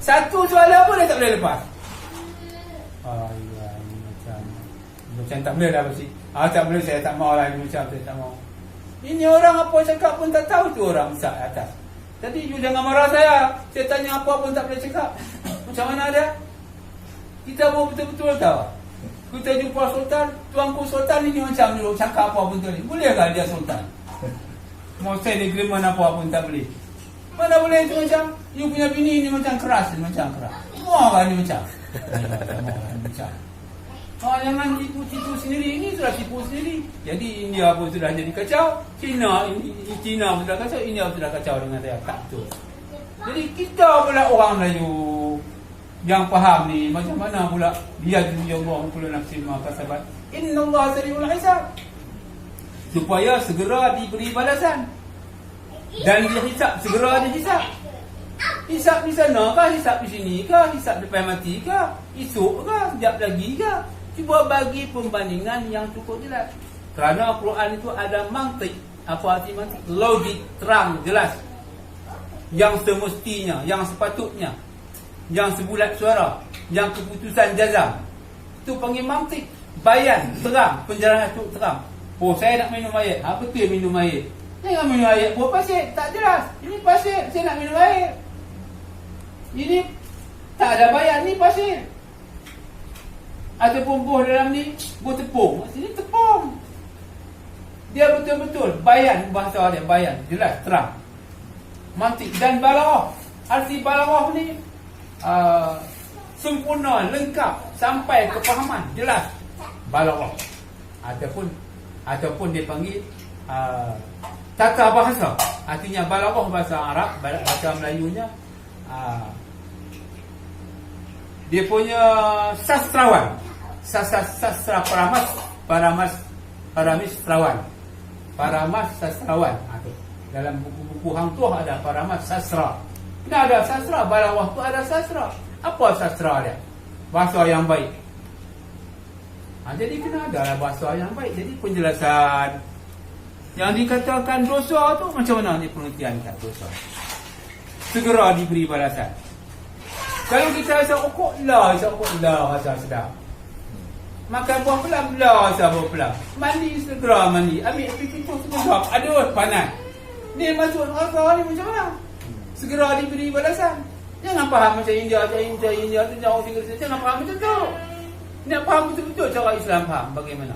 Satu soalan pun dia tak boleh lepas. Ya, ini macam tak boleh dah pasti. Tak boleh, saya tak mau lah, macam saya tak mau. Ini orang apa cakap pun tak tahu tu orang besar atas. Jadi you jangan marah saya tanya apa pun tak boleh cakap. Macam mana dia? Kita mau betul-betul tahu. Kita jumpa sultan, tuanku sultan ini macam ni, cakap apa pun tak boleh. Bolehkah dia sultan? Mau saya agreement apa pun tak boleh. Mana boleh itu macam you punya bini ni macam keras, macam keras. Semua kan ni macam. Macam. Jangan tipu-tipu sendiri. Ini sudah tipu sendiri. Jadi India pun sudah jadi kacau. China pun sudah kacau. India pun sudah kacau dengan saya. Tak betul. Jadi kita pula orang Melayu yang faham ni, macam mana pula dia dunia Allah pula nafsi makasabat. Inna Allah sari'ul hisab. Supaya segera diberi balasan. Dan dihisap, segera dihisap. Hisap di sana kah, hisap di sini kah, hisap depan mati kah, esok kah, sekejap lagi kah. Cuba bagi pembandingan yang cukup jelas. Kerana Quran itu ada mantik. Apa arti mantik? Logik, terang, jelas. Yang semestinya, yang sepatutnya, yang sebulat suara, yang keputusan jazam. Itu panggil mantik. Bayan, terang, penjelasan itu terang. Saya nak minum air. Betul minum air. Jangan minum air buah pasir, tak jelas. Ini pasir, saya nak minum air. Ini tak ada bayan, ni pasir. Ataupun buah dalam ni, buah tepung. Sini tepung. Dia betul-betul bayan, bahasa dia bayan, jelas, terang. Mantik dan balaghah. Arti balaghah ni sempurna, lengkap, sampai kefahaman, jelas. Balaghah. Ataupun dia panggil tata bahasa. Artinya balaghah bahasa Arab, bahasa Melayunya dia punya sastrawan. Sastra paramis sastrawan. Paramas sastrawan. Dalam buku-buku hang tuah ada paramas sastra. Kena ada sastra, balaghah tu ada sastra. Apa sastra dia? Bahasa yang baik. Jadi kena ada bahasa yang baik. Jadi penjelasan yang dikatakan dosa tu macam mana ni pengertian kat dosa? Segera diberi balasan. Kalau kita rasa okok lah, rasa sedap. Makan buah pelam lah, rasa buah pelam. Mandi segera mandi. Ambil api pintu segera. Aduh, panas. Ni masuk neraka ni macam mana? Segera diberi balasan. Jangan faham macam India tu jauh tinggal sini. Jangan faham macam tu. Nak faham betul-betul cara Islam faham bagaimana?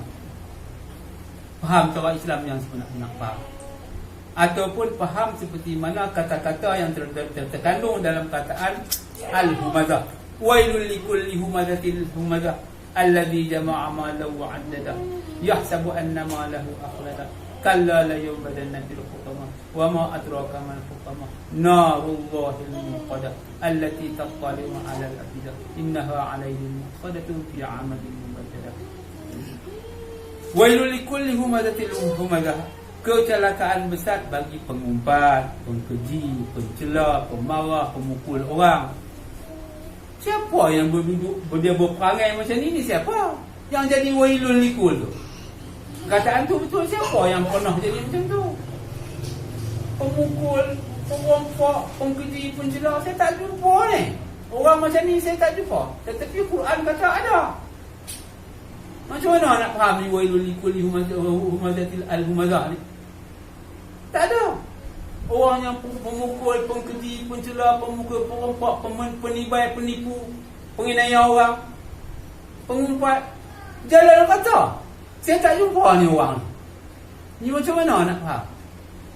Faham cara Islam yang sebenarnya faham. Ataupun faham seperti mana kata-kata yang terkandung dalam kataan al-humazah. Wailul likulli humazatil humazah alladhi jama'a malahu wa 'addada yahsabu anna malahu akhlada kalla la yubadanna fil hutama wa ma adraka mal hutama narullahil muqaddah allati tattali'u 'alal afidah innaha 'alaihim muqaddatun fi 'amalin mubaddadah. Wailul likulli humazatil humazah. Kecelakaan besar bagi pengumpat, pengkeji, pencela, pemarah, pemukul orang. Siapa yang dia berperangai macam ni siapa? Yang jadi wailul likul tu. Kataan tu betul, siapa yang pernah jadi macam tu? Pemukul, pengompak, pengkeji, pencela, saya tak jumpa ni. Orang macam ni saya tak jumpa. Tetapi Quran kata ada. Macam mana nak faham ni wailul likul humazatil al-humazah ni? Tak ada. Orang yang pemukul, pengkeji, pencela, pemukul, pengompak, penibai, penipu, penganiaya orang, pengumpat. Jalan kata. Saya tak jumpa ni orang ni. Ni macam mana nak faham?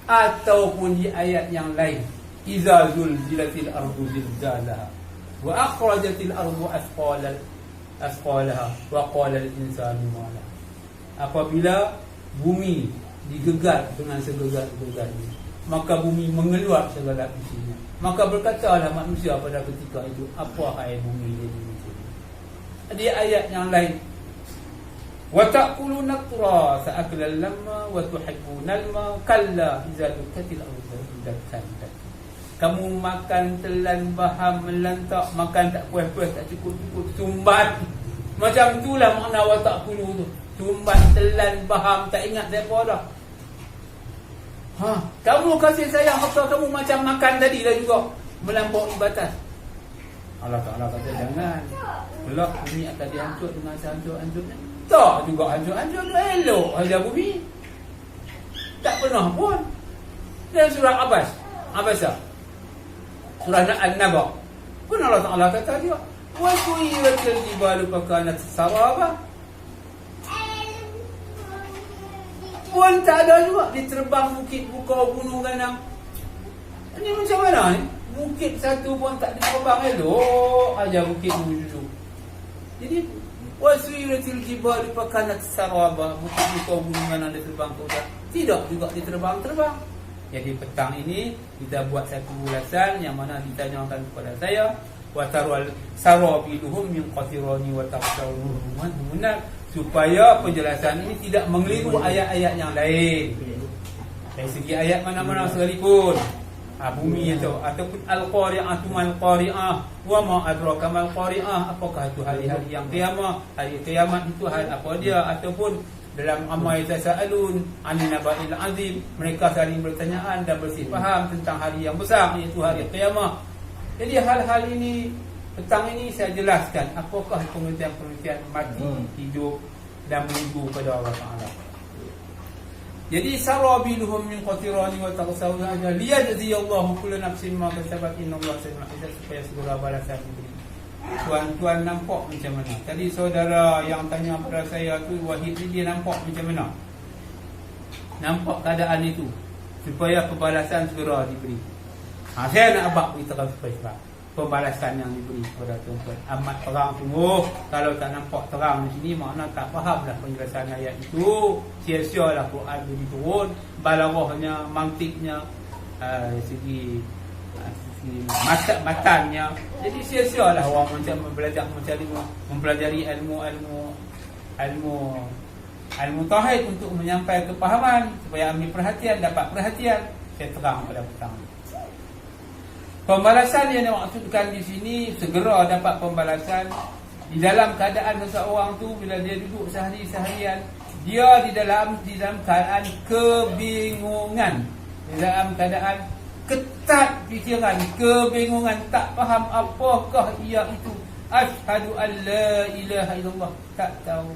Ataupun di ayat yang lain. Iza zulzilatil ardu zilzalaha wa akhrajatil ardu asqalaha wa qala al-insanu ma laha. Apabila bumi digegar dengan segegar-gegarnya, maka bumi mengeluar segala isinya. Maka berkatalah manusia pada ketika itu, apa hai bumi jadi macam ini. Di ayat yang lain, wa ta'kuluna turasa aklal lamma wa tuhibbunal ma kalla idza dukkatil ardu dakkan. Kamu makan telan baham melantak, makan tak puas-puas, tak cukup-cukup, sumbat. Macam itulah makna wa ta'kulu tu. tumbat telan faham, tak ingat siapa dah. Kamu kasih sayang apa kamu macam makan tadi dah juga melampaui batas. Allah Ta'ala kata jangan. Kelak bumi akan dihancur dengan sehancur-hancurnya. Tak juga hancur-hancur, elok saja bumi. Tak pernah pun. Dan surah Abasa, surah An-Naba pun Allah Ta'ala kata dia, wa suyilatil jibalu fakanat saraba. Pun tak ada juga diterbang bukit, bukau, gunung, ganang. Ini macam mana ni? Bukit satu pun tak diterbang, elok aja bukit dulu. Jadi wa suyilatil jibalu fakanat saraba, bukit, bukau, gunung, ganang diterbang ke udara. Tidak juga diterbang-terbang. Jadi petang ini kita buat satu ulasan yang mana ditanyakan kepada saya, wa tarwal sarabiluhum min qatirani wa taqshawruhum, supaya penjelasan ini tidak mengeliru ayat-ayat yang lain. Dari segi ayat mana-mana sekalipun, bumi ataupun al-qari'ah, mal qari'ah, wa ma adraka mal qari'ah, apakah itu hari-hari yang kiamat, hari kiamat itu hari apa dia, ataupun dalam amma yatasaalun anin naba'il azim, mereka saling bertanyaan dan bersih faham tentang hari yang besar, iaitu hari kiamat. Jadi hal-hal ini petang ini saya jelaskan apakah pengertian-pengertian mati, hidup dan menunggu pada Allah Ta'ala. Jadi sarabiluhum min qatirani wa taqsawna liyajziyallahu kullu nafsin ma kasabat innallaha sami'un alim, supaya segera balasan diberi. Tuan-tuan nampak macam mana? Tadi saudara yang tanya pada saya tu, Wahid ni, dia nampak macam mana? Nampak keadaan itu supaya pembalasan segera diberi. Saya nak abang beritahu supaya pembalasan yang diberi kepada tuan-tuan amat terang sungguh. Kalau tak nampak terang di sini, makna tak fahamlah penjelasan ayat itu. Sia-sialah Quran jadi turun, balaghahnya, mantiknya, segi matannya. Jadi sia-sialah orang macam mempelajari ilmu tauhid untuk menyampaikan kepahaman, supaya ambil perhatian, dapat perhatian. Saya terang pada petang. Pembalasan yang dimaksudkan di sini, segera dapat pembalasan di dalam keadaan seseorang tu bila dia duduk sehari-seharian, dia di dalam keadaan kebingungan, di dalam keadaan ketat fikiran, kebingungan, tak faham apakah ia itu. Asyhadu an la ilaha illallah, tak tahu.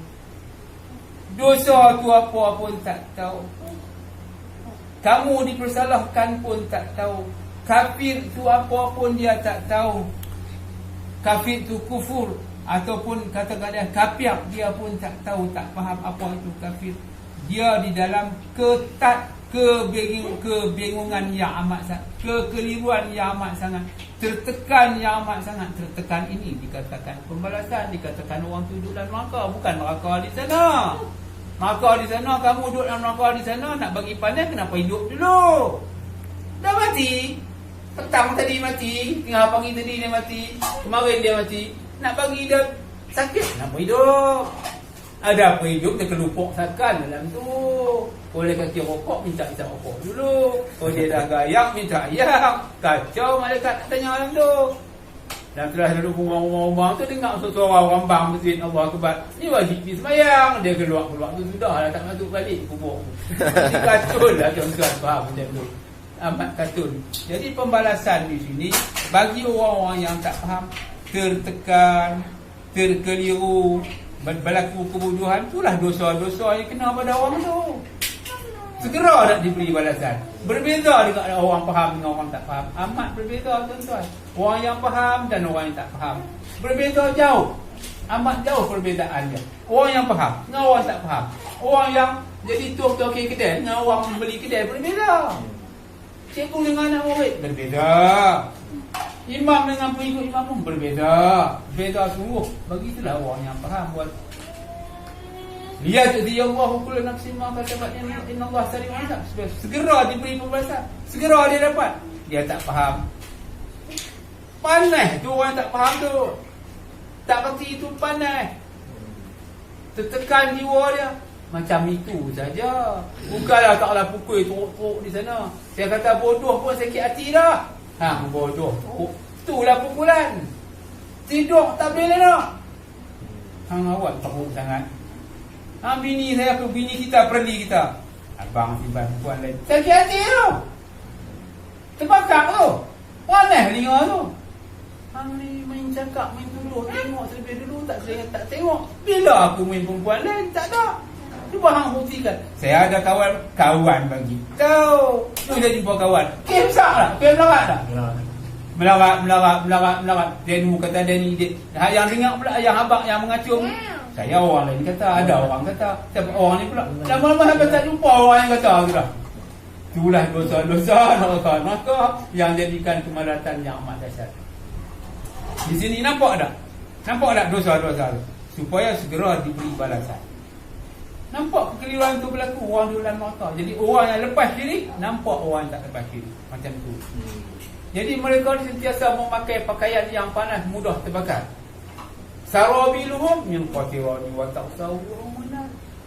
Dosa tu apa pun tak tahu. Kamu dipersalahkan pun tak tahu. Kafir tu apa pun dia tak tahu. Kafir tu kufur ataupun kata-kata kafir, dia pun tak tahu, tak faham apa itu kafir. Dia di dalam ketat kebingungan yang amat sangat, kekeliruan yang amat sangat, tertekan yang amat sangat. Tertekan ini dikatakan pembalasan, dikatakan orang tu duduk dalam neraka, bukan neraka di sana. Neraka di sana, kamu duduk dalam neraka di sana, nak bagi pandai kenapa hidup dulu? Dah mati. Petang tadi mati, tengah pagi tadi dia mati, kemarin dia mati. Nak bagi dia sakit, kenapa hidup? Ada apa hidup, dia kelupuk sakan dalam tu. Oleh kaki rokok, minta rokok dulu. Oh dia dah gayak, minta ayak. Kacau malaikat nak tanya dalam tu. Dan telah duduk rumah-rumah tu, dengar suara orang bang masjid, Allah Akbar. Ni wajib pergi semayang. Dia keluar-keluar tu sudah lah, tak masuk balik kubur. Jadi kacau lah tuan-tuan, faham macam tu. Amat katun. Jadi pembalasan di sini bagi orang-orang yang tak faham, tertekan, terkeliru, berlaku kebodohan, itulah dosa-dosa yang kena pada orang tu. Segera nak diberi balasan. Berbeza dengan orang faham dengan orang tak faham. Amat berbeza tuan-tuan. Orang yang faham dan orang yang tak faham, berbeza jauh. Amat jauh perbezaannya. Orang yang faham dengan orang tak faham. Orang yang jadi tuan-tuan kedai dengan orang membeli kedai berbeza. Cikgu dengan anak murid berbeza. Imam dengan pengikut imam pun berbeza. Beza sungguh. Begitulah orang yang faham buat. Liyajziyallahu kullu nafsin ma kasabat innallaha sari'ul hisab. Segera diberi pembalasan. Segera dia dapat. Dia tak faham. Panas tu orang tak faham tu. Tak kerti itu panas. Tertekan jiwa dia. Macam itu saja. Bukanlah taklah pukul teruk-teruk di sana. Saya kata bodoh pun sakit hati dah. Bodoh teruk. Itulah pukulan. Tidur tak boleh nak. Hang awak teruk sangat. Bini saya, bini kita, perli kita. Abang simpan perempuan lain. Sakit hati tu. Terbakar tu. Panas telinga tu. Hang ni main cakap, main dulu, tengok terlebih dulu, tak tengok. Bila aku main perempuan lain, tak ada. Cuba hang buktikan. Saya ada kawan bagi tahu. Tu dia jumpa kawan. Kes besar lah, kes melarat dah. Melarat. Dia dulu kata dia ni dia. Yang dengar pula yang abang yang mengacung. Saya orang lain kata, ada orang kata. Siapa orang ni pula? Lama-lama sampai tak jumpa orang yang kata tu dah. Itulah dosa-dosa neraka yang jadikan kemaratan yang amat dahsyat. Di sini nampak tak? Nampak tak dosa-dosa tu? Supaya segera diberi balasan. Nampak kekeliruan tu berlaku, orang di dalam neraka. Jadi orang yang lepas diri, nampak orang tak lepas diri. Macam tu. Jadi mereka sentiasa memakai pakaian yang panas, mudah terbakar. Sarabiluhum min qatirani wa taqsawuhum.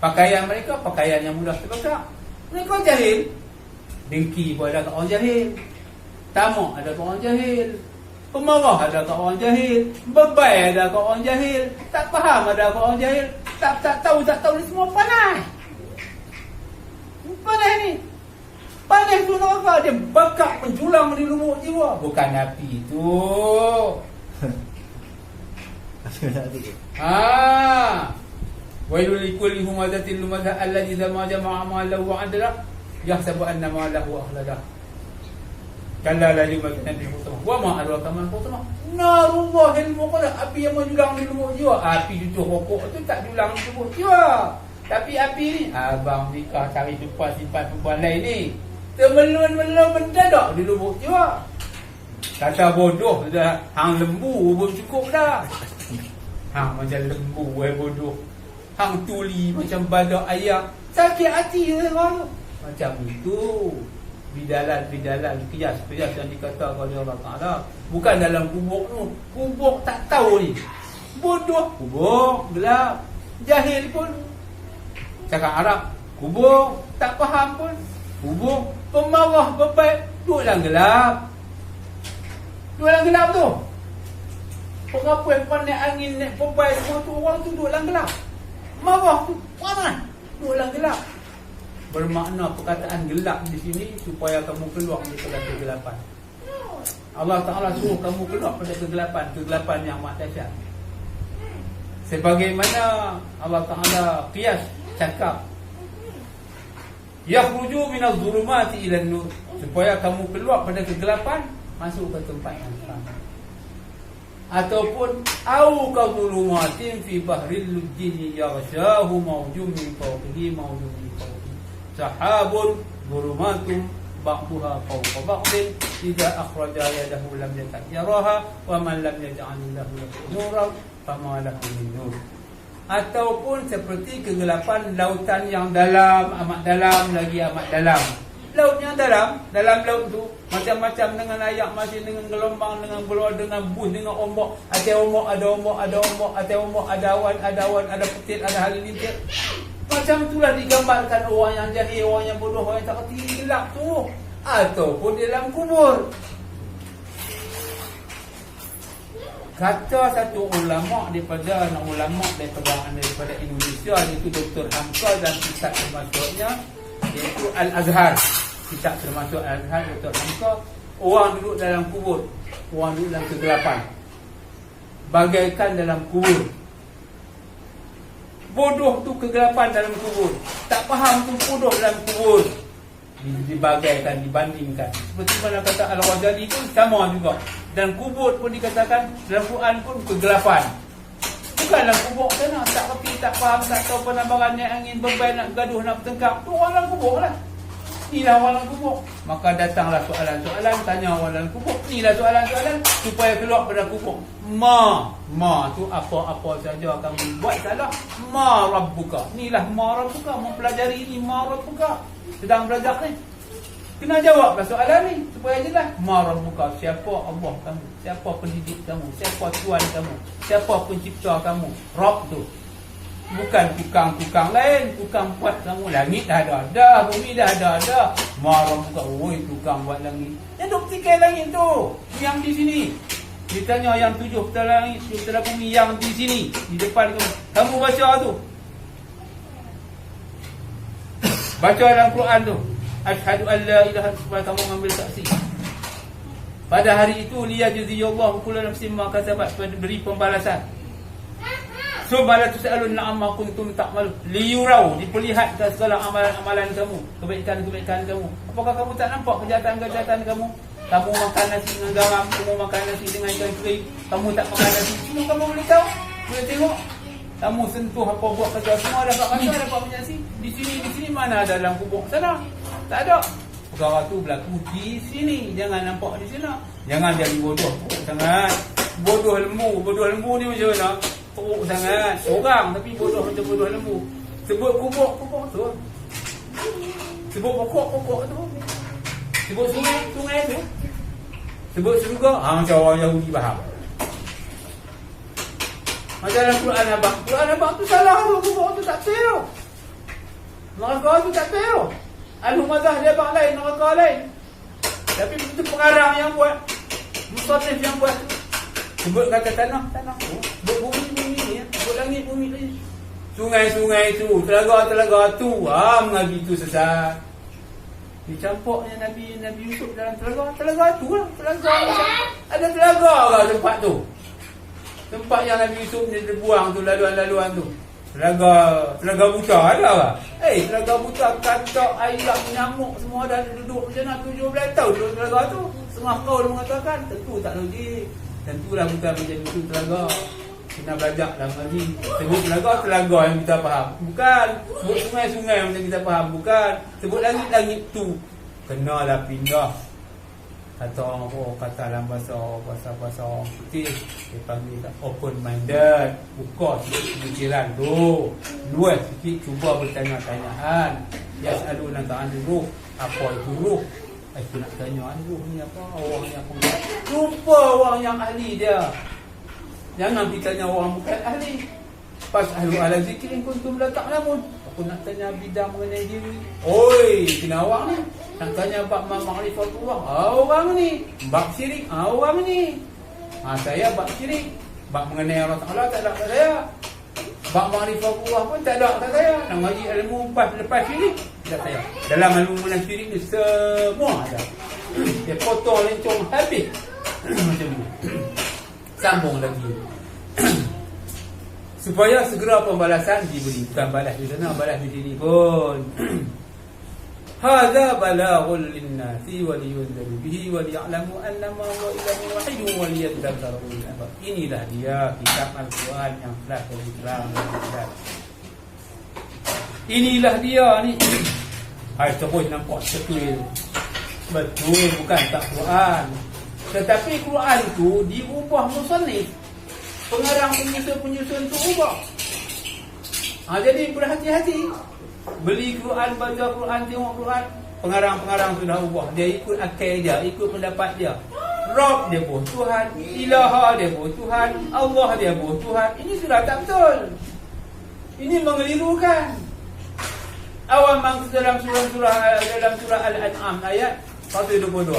Pakaian mereka pakaian yang mudah terbakar. Mereka jahil. Dengki pun ada kat orang jahil. Tamak ada kat orang jahil. Pemarah ada kat orang jahil. Bebai ada kat orang jahil. Tak faham ada kat orang jahil. Tak tahu ni semua panas. Panas ni. Panas tu neraka, dia bakar menjulang di lubuk jiwa. Bukan api tu. Wailul likulli humazatin lumazah alladzi jama'a ma'ahu wa 'adala yahsabu anna ma'ahu akhlada. Kalla la yumakkina bil hutama wa ma adraka man hutama narullahil muqaddah. Api yang menjulang di lubuk jiwa. Api cucuk rokok tu tak julang di lubuk jiwa. Tapi api ni, abang nikah cari tempat simpan perempuan lain ni, temelun-melun mendadak di lubuk jiwa. Kata bodoh dah, hang lembu pun cukup dah. Hang macam lembu bodoh. Hang tuli macam badak ayam. Sakit hati je orang tu. Macam itu. Bidalan, kias yang dikata oleh Allah Ta'ala. Bukan dalam kubur tu. Kubur tak tahu ni. Bodoh, kubur, gelap. Jahil pun cakap Arab. Kubur, tak faham pun. Kubur, pemarah, bebaik. Duduk dalam gelap. Duduk dalam gelap tu. Pengapuan pandai angin, naik bebaik semua tu. Orang tu duduk dalam gelap. Marah tu, panas. Duduk dalam gelap. Bermakna perkataan gelap di sini supaya kamu keluar daripada kegelapan. Allah Ta'ala suruh kamu keluar daripada kegelapan yang amat dahsyat. Sebagaimana Allah Ta'ala qiyas cakap, yakhruju minaz zulumati ilan nur, supaya kamu keluar pada kegelapan masuk ke tempat yang terang. Ataupun au ka zulumatin fi bahril lujji yaghshahu mawjun min fawqihi mawjun min fawqihi sahabun zulumatun ba'daha fawqa ba'din idza akhraja yadahu lam yaraha wa man lam yaj'al lahu nuran fama lahu min nur. Ataupun seperti kegelapan lautan yang dalam, amat dalam lagi amat dalam. Laut yang dalam laut tu macam-macam dengan ayak masih dengan gelombang, dengan beluar, dengan bus, dengan ombak. Atas ombak ada ombak, atas ombak ada awan, ada petir, ada halilintar. Macam itulah digambarkan orang yang jahil, orang yang bodoh, orang yang tak kerti gelap tu. Ataupun dalam kubur. Kata satu ulama daripada Indonesia, iaitu Dr. Hamka, dan kitab termasuknya iaitu Al-Azhar. Kitab termasuk Al-Azhar Dr. Hamka, orang duduk dalam kubur, orang duduk dalam kegelapan, bagaikan dalam kubur. Bodoh tu kegelapan dalam kubur, tak faham tu bodoh dalam kubur. Dibagaikan, dibandingkan. Seperti mana kata Al-Ghazali pun sama juga. Dan kubur pun dikatakan dalam Quran pun kegelapan. Bukan dalam kubur sana, tak kerti, tak faham, tak tahu penambaran naik angin, bebai, nak gaduh, nak bertengkar. Tu orang dalam kubur lah. Inilah orang dalam kubur. Maka datanglah soalan-soalan, tanya orang dalam kubur. Inilah soalan-soalan supaya keluar pada kubur. Ma tu apa-apa saja kamu buat salah. Ma rabbuka. Inilah ma rabbuka. Mempelajari ini ma rabbuka. Sedang belajar ni, kena jawablah soalan ni supaya jelas. Ma rabbuka, siapa Allah kamu, siapa pendidik kamu, siapa tuan kamu, siapa pencipta kamu. Rabb tu bukan tukang-tukang lain, tukang buat kamu. Langit dah ada, bumi dah ada. Ma rabbuka, oi tukang buat langit. Yang duk tikai langit tu, yang di sini. Ditanya yang 7 petala langit, 7 petala bumi yang di sini, di depan kamu. Kamu baca tu. Baca dalam Quran tu, asyhadu an la ilaha illallah, kamu mengambil saksi. Pada hari itu liyajziyallahu kullu nafsin ma kasabat, beri pembalasan. So bala tusalun amma kuntum ta'mal, liyurau, diperlihatkan segala amalan-amalan kamu, kebaikan-kebaikan kamu. Apakah kamu tak nampak kejahatan-kejahatan kamu? Kamu makan nasi dengan garam, kamu makan nasi dengan ikan kering, kamu tak makan nasi. Semua kamu boleh tahu, boleh tengok. Kamu sentuh apa buat kerja, semua dapat makan, dapat menyaksi. Di sini mana ada dalam kubur sana? Tak ada. Perkara tu berlaku di sini, jangan nampak di sana. Jangan jadi bodoh sangat. Bodoh lembu ni macam mana? Teruk sangat. Orang tapi bodoh macam bodoh lembu. Sebut kubur tu. Sebut pokok tu. Sebut sungai tu. Sebut surga, macam orang Yahudi faham. Macam dalam Quran Abang tu salah tu, kubur tu tak betul. Neraka tu tak betul. Al-Humazah dia abang lain, neraka lain. Tapi itu pengarang yang buat, musannif yang buat. Sebut kata tanah tu, sebut bumi ni, sebut langit bumi ni. Sungai tu, telaga tu, mengaji tu sesat. Dicampurnya Nabi Yusuf dalam telaga tu lah, telaga. Ada telaga lah tempat tu. Tempat yang Nabi Yusuf dia buang tu, laluan-laluan tu. Telaga buta ada lah. Telaga buta, katak, ayam, nyamuk semua dah duduk macam mana 17 tahun duduk telaga tu. Setengah kaul mengatakan, tentu tak logik. Tentulah bukan macam itu telaga. Kena belajar dalam lagi. Sebut telaga yang kita faham. Bukan. Sebut sungai macam kita faham. Bukan. Sebut langit tu. Kenalah pindah. Kata orang kata dalam bahasa orang putih, dia panggil open minded. Buka sikit pemikiran tu, luas sikit, cuba bertanya-tanyaan. Yas'alunaka 'anil ruh, apa itu ruh? Aku nak tanya ruh ni apa, orang ni apa. Jumpa orang yang ahli dia, jangan bertanya orang bukan ahli. Fas'alu ala zikrin kuntum la ta'lamun. Aku nak tanya bidang mengenai diri. Kena awak ni. Nak tanya bab ma'rifatullah. Orang ni. Bab syirik. Orang ni. Saya bab syirik. Bab mengenai Allah Ta'ala tak ada kat saya. Bab ma'rifatullah pun tak ada kat saya. Nak ngaji ilmu lepas syirik, tak saya. Dalam ilmu mengenai syirik ni semua ada. Dia potong lencong habis. Macam ni. Sambung lagi. Supaya segera pembalasan diberi. Bukan balas di sana, balas di sini pun. Hadza balaghul linnasi wa liyunziru bihi wa liya'lamu annama huwa ilahun wahidun wa liyadhakkaru ulul albab. Inilah dia kitab Al-Quran yang telah terang. Inilah dia ni. Hai terus nampak betul bukan tak Quran. Tetapi Quran tu diubah musannif. Pengarang penyusun tu ubah. Jadi berhati-hati. Beli Quran, baca Quran, tengok Quran. Pengarang sudah ubah. Dia ikut akal dia, ikut pendapat dia. Rabb dia pun Tuhan, Ilaha dia pun Tuhan, Allah dia pun Tuhan. Ini sudah tak betul. Ini mengelirukan. Awam dalam surah Al-An'am ayat 122.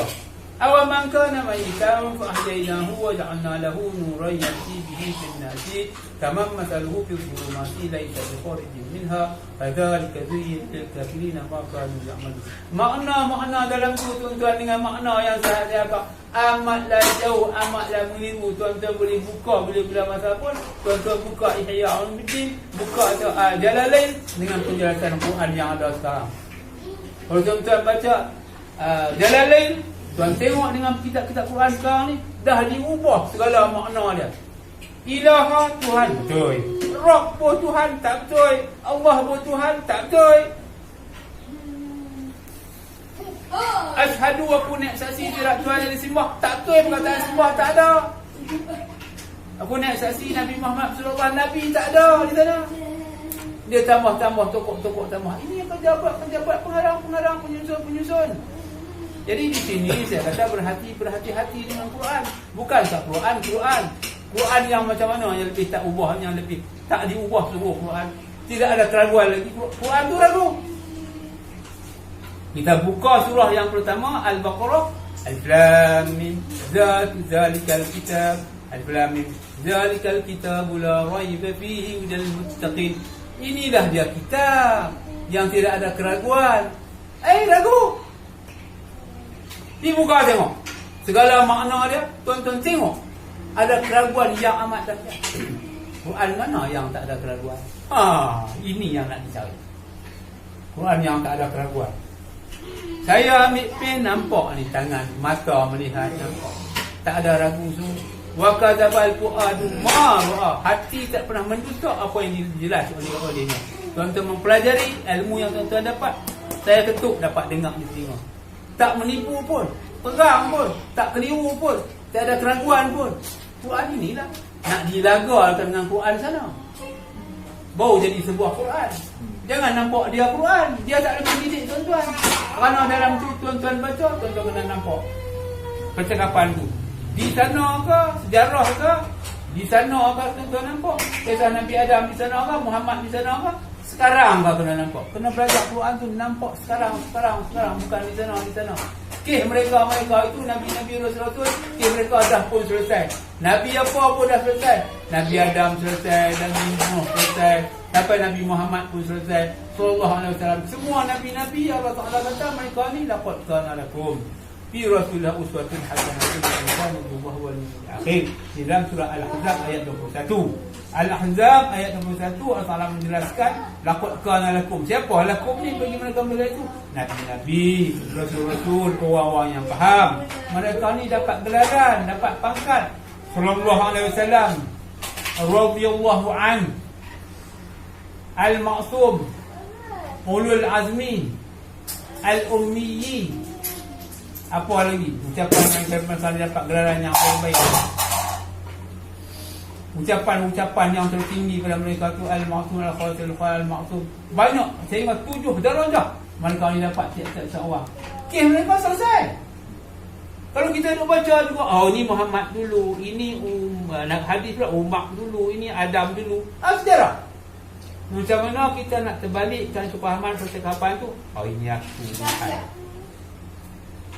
Aw man kana mayyitan fa ahyaynahu wa ja'alna lahu nuran yamshi bihi fil nasi kama mathaluhu fi dhulumati laysa bi kharijin minha kadzalika zuyyina lil kafirin ma kanu ya'malun. Makna dalam tu tuan-tuan dengan makna yang saya apa amatlah jauh, amatlah meniru. Tuan-tuan boleh buka bila masa pun, tuan-tuan buka Ihya Ulumuddin, buka Jalalain dengan penjelasan Quran yang ada sekarang. Kalau tuan-tuan baca Jalalain, tuan tengok dengan kitab-kitab Quran sekarang ni, dah diubah segala makna dia. Ilaha Tuhan, betul. Rabb pun Tuhan, tak betul. Allah pun Tuhan, tak betul. Asyhadu, aku nak saksi tidak Tuhan yang disembah, tak betul. Perkataan sembah tak ada. Aku nak saksi Nabi Muhammad sallallahu alaihi Nabi, tak ada di sana. Dia tambah tokok tambah. Ini pejabat pengarang penyusun. Jadi di sini saya kata berhati-hati dengan Quran. Bukankah Quran yang macam mana yang lebih tak ubah, yang lebih tak diubah seluruh Quran. Tidak ada keraguan lagi. Quran tu ragu. Kita buka surah yang pertama Al-Baqarah. Alif Lam Mim Zalikal Kitab. Alif Lam Mim Zalikal Kitab la raiba fihi hudal muttaqin. Inilah dia kitab yang tidak ada keraguan. Ragu. Di buka tengok. Segala makna dia, tuan-tuan tengok. Ada keraguan yang amat dahsyat. Quran mana yang tak ada keraguan? Ini yang nak dicari. Quran yang tak ada keraguan. Saya ambil pen, nampak ni tangan, mata melihat, nampak. Tak ada ragu semua. Wa kadzabal fuadu ma ra'a. Hati tak pernah mendusta apa yang dijelas olehnya. Tuan-tuan mempelajari ilmu yang tuan-tuan dapat. Saya ketuk dapat dengar di telinga. Tak menipu pun, pegang pun, tak keliru pun, tak ada keraguan pun. Quran inilah nak dilagakan dengan Quran sana. Baru jadi sebuah Quran. Jangan nampak dia Quran, dia tak ada mendidik tuan-tuan. Kerana dalam tu tuan-tuan baca, tuan-tuan kena nampak percakapan tu. Di sana ke, sejarah ke, di sana ke tuan-tuan nampak. Kisah Nabi Adam di sana ke, Muhammad di sana ke. Sekarang kau kena nampak. Kena belajar Quran tu nampak sekarang. Bukan di sana. Kisah mereka itu Nabi-Nabi Rasul-Rasul. Kisah mereka dah pun selesai. Nabi apa pun dah selesai. Nabi Adam selesai, Nabi Nuh selesai, sampai Nabi Muhammad pun selesai. Sallallahu alaihi wasallam. Semua Nabi-Nabi Allah Ta'ala kata mereka ni laqad kana lakum fi Rasulillah uswatun hasanah liman kana yarju wal akhir. Di dalam surah Al-Ahzab ayat 21. Al-Ahzab ayat 21 Allah Ta'ala menjelaskan laqad kana lakum. Siapa lakum ni bagi mereka itu? Nabi-nabi, rasul-rasul, orang-orang yang faham. Mereka ni dapat gelaran, dapat pangkat. Sallallahu alaihi wasallam radhiyallahu an al-ma'sum ulul azmi al-ummiyi. Apa lagi ucapan yang masalah dapat gelaran yang paling baik, ucapan yang tertinggi pada mereka tu al-ma'sum al-khawatir al-ma'sum. Banyak, saya ingat 7 darajah mereka ni dapat tiap-tiap seorang. Kes mereka selesai. Kalau kita nak baca juga, ini Muhammad dulu, ini hadis pula Umar dulu, ini Adam dulu. Sejarah. Macam mana kita nak terbalikkan kepahaman percakapan tu? Ini aku, ini.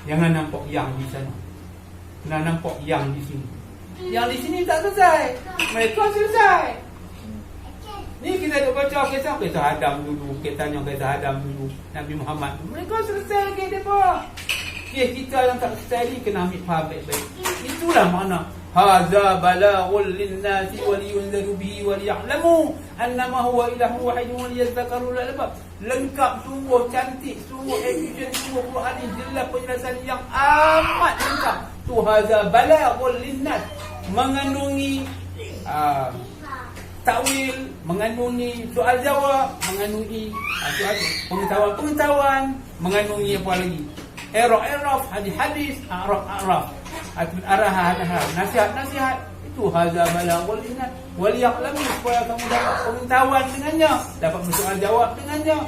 Jangan nampak yang di sana. Kena nampak yang di sini. Yang di sini tak selesai. Mereka selesai. Ni kita nak baca kisah Adam dulu, kita tanya kisah Adam dulu, Nabi Muhammad dulu. Mereka selesai ke depa. Kita yang tak selesai ni kena ambil faham baik-baik. Itulah makna hadza balaghul linnasi wa liyunziru bihi wa liya'lamu annama huwa ilahun wahidun wa liyadhakkaru ulul albab. Lengkap, sungguh cantik, sungguh efisien, sungguh Quran ni jelas penjelasan yang amat lengkap. Tu hadza balaghul linnas, mengandungi takwil, mengandungi soal jawab, mengandungi pengetahuan, mengandungi apa lagi? Araf, hadis, araf, arahan, nasihat. Itu hadza balaghul linnas wal ya'lamu, supaya kamu dapat pengetahuan dengannya, dapat bersoal jawab dengannya.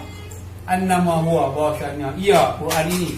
Annama huwa, bahasanya ia Quran ini